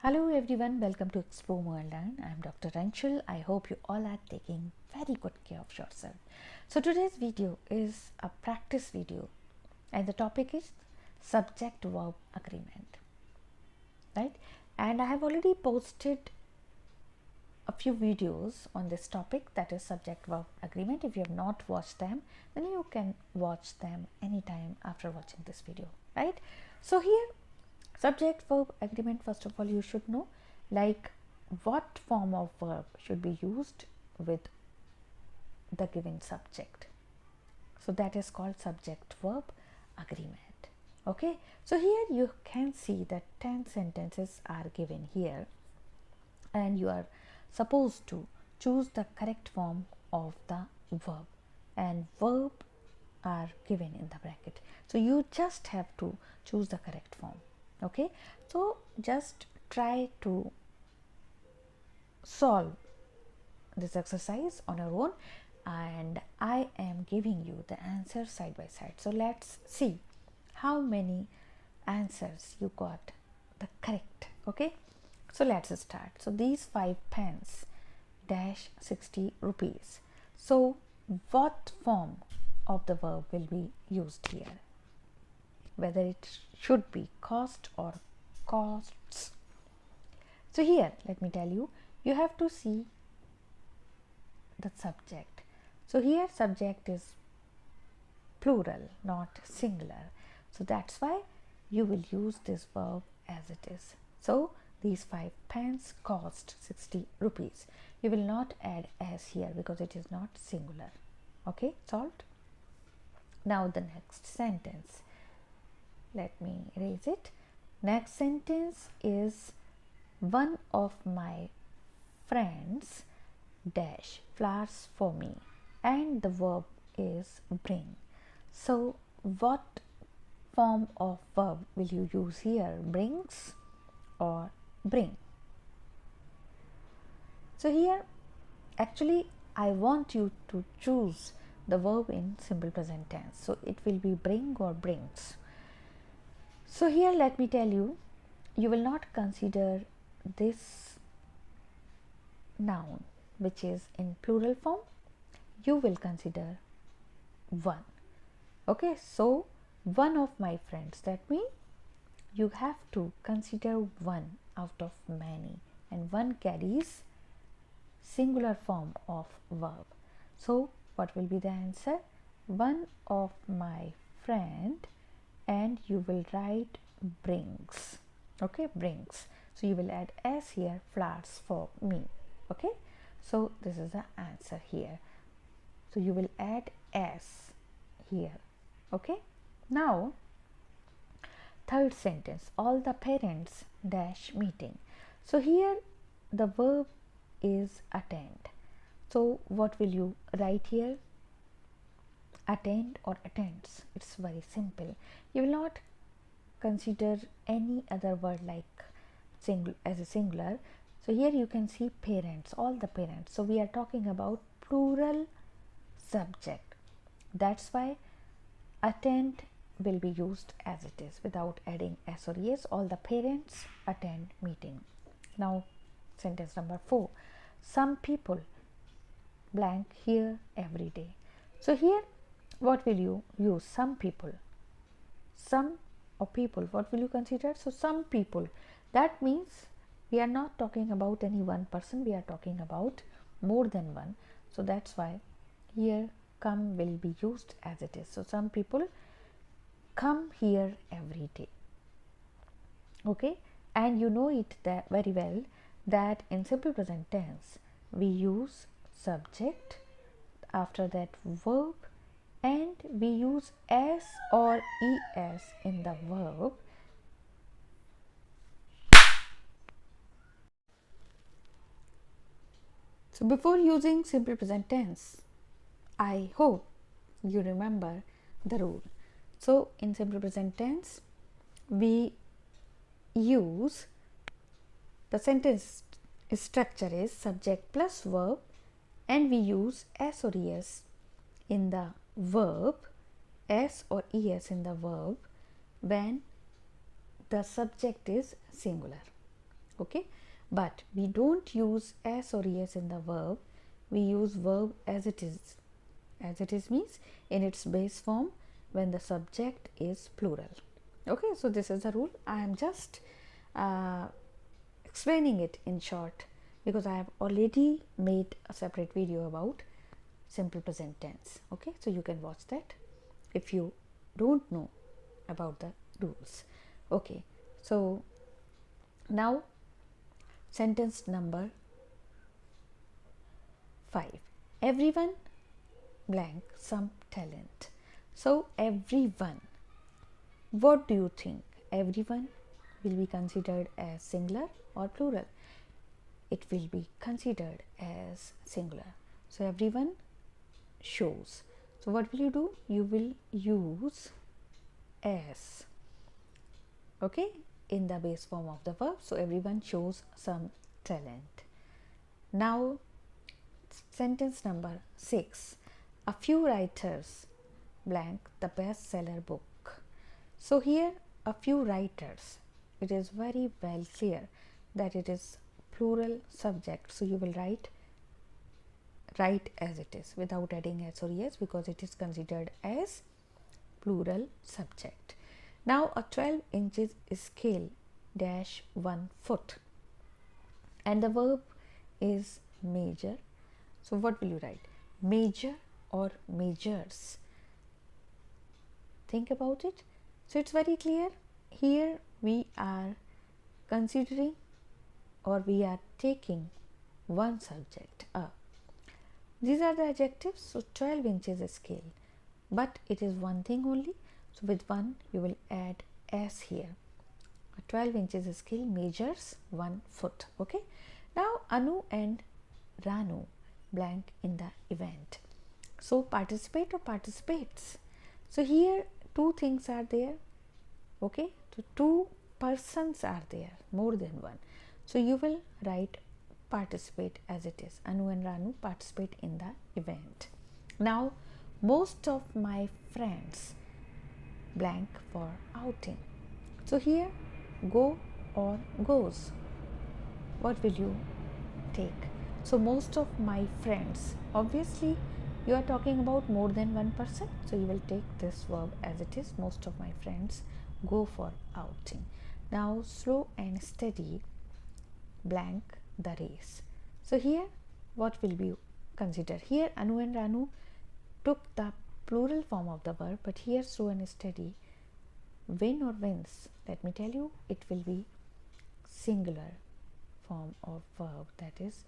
Hello everyone, welcome to Explore More and Learn. I am Dr. Ranchal. I hope you all are taking very good care of yourself. So today's video is a practice video and the topic is Subject Verb Agreement, right? And I have already posted a few videos on this topic, that is Subject Verb Agreement. If you have not watched them, then you can watch them anytime after watching this video, right? So here, Subject Verb Agreement, first of all you should know like what form of verb should be used with the given subject. So that is called Subject Verb Agreement. Okay, so here you can see that 10 sentences are given here and you are supposed to choose the correct form of the verb, and verb are given in the bracket. So you just have to choose the correct form. Okay, so just try to solve this exercise on your own and I am giving you the answers side by side. So let's see how many answers you got the correct. Okay, so let's start. So these 5 pens dash 60 rupees. So what form of the verb will be used here? Whether it should be cost or costs. So here let me tell you, you have to see the subject. So here subject is plural, not singular. So that's why you will use this verb as it is. So these 5 pens cost 60 rupees. You will not add as here because it is not singular. Okay, solved. Now the next sentence. Let me erase it. Next sentence is one of my friends dash flowers for me, and the verb is bring. So what form of verb will you use here? Brings or bring? So here actually I want you to choose the verb in simple present tense. So it will be bring or brings. So here let me tell you, you will not consider this noun which is in plural form. You will consider one. Okay, so one of my friends, that means you have to consider one out of many, and one carries singular form of verb. So what will be the answer? One of my friend, and you will write brings. Okay, brings. So you will add s here, flowers for me. Okay, so this is the answer here. So you will add s here. Okay, now third sentence, all the parents dash meeting. So here the verb is attend. So what will you write here? Attend or attends. It's very simple. You will not consider any other word like as a singular. So here you can see parents, all the parents. So we are talking about plural subject. That's why attend will be used as it is without adding s or es. All the parents attend meeting. Now sentence number 4, some people blank here every day. So here what will you use? Some people, some or people, what will you consider? So some people, that means we are not talking about any one person, we are talking about more than one. So that's why here come will be used as it is. So some people come here every day. Okay, and you know it that very well that in simple present tense we use subject, after that verb, and we use s or es in the verb. So before using simple present tense, I hope you remember the rule. So in simple present tense we use, the sentence structure is subject plus verb, and we use s or es in the verb, s or es in the verb when the subject is singular. Okay, but we don't use s or es in the verb. We use verb as it is. As it is means in its base form when the subject is plural. Okay, so this is the rule. I am just explaining it in short because I have already made a separate video about simple present tense. Okay, so you can watch that if you don't know about the rules. Okay, so now sentence number 5. Everyone blank some talent. So everyone, what do you think? Everyone will be considered as singular or plural? It will be considered as singular. So everyone shows. So what will you do? You will use as, okay, in the base form of the verb. So everyone shows some talent. Now sentence number 6. A few writers blank the bestseller book. So here a few writers, it is very well clear that it is plural subject. So you will write as it is without adding s or es because it is considered as plural subject. Now a 12 inches scale dash 1 foot and the verb is measure. So what will you write? Measure or measures? Think about it. So it's very clear. Here we are considering or we are taking one subject up. These are the adjectives. So 12 inches scale, but it is one thing only. So with one you will add s here. A 12 inches scale measures 1 foot. Okay. Now Anu and Ranu blank in the event. So participate or participates. So here two things are there. Okay, so two persons are there, more than one. So you will write participate as it is. Anu and Ranu participate in the event. Now most of my friends blank for outing. So here go or goes. What will you take? So most of my friends, obviously you are talking about more than one person, so you will take this verb as it is. Most of my friends go for outing. Now slow and steady blank the race. So here what will be considered? Here Anu and Ranu took the plural form of the verb, but here slow and steady, win or wins, let me tell you, it will be singular form of verb, that is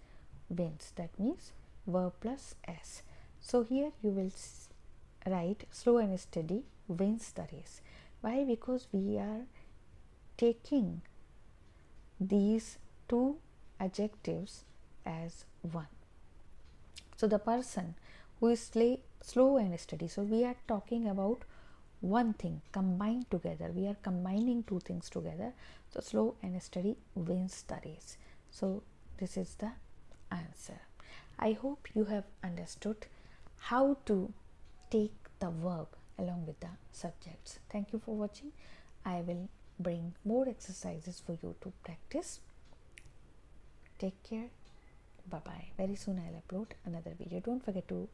wins. That means verb plus s. So here you will write slow and steady wins the race. Why? Because we are taking these two adjectives as one. So the person who is slow and steady, so we are talking about one thing combined together. We are combining two things together. So slow and steady wins the race. So this is the answer. I hope you have understood how to take the verb along with the subjects. Thank you for watching. I will bring more exercises for you to practice. Take care. Bye bye. Very soon I'll upload another video. Don't forget to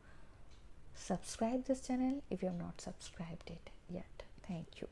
subscribe this channel if you have not subscribed it yet. Thank you.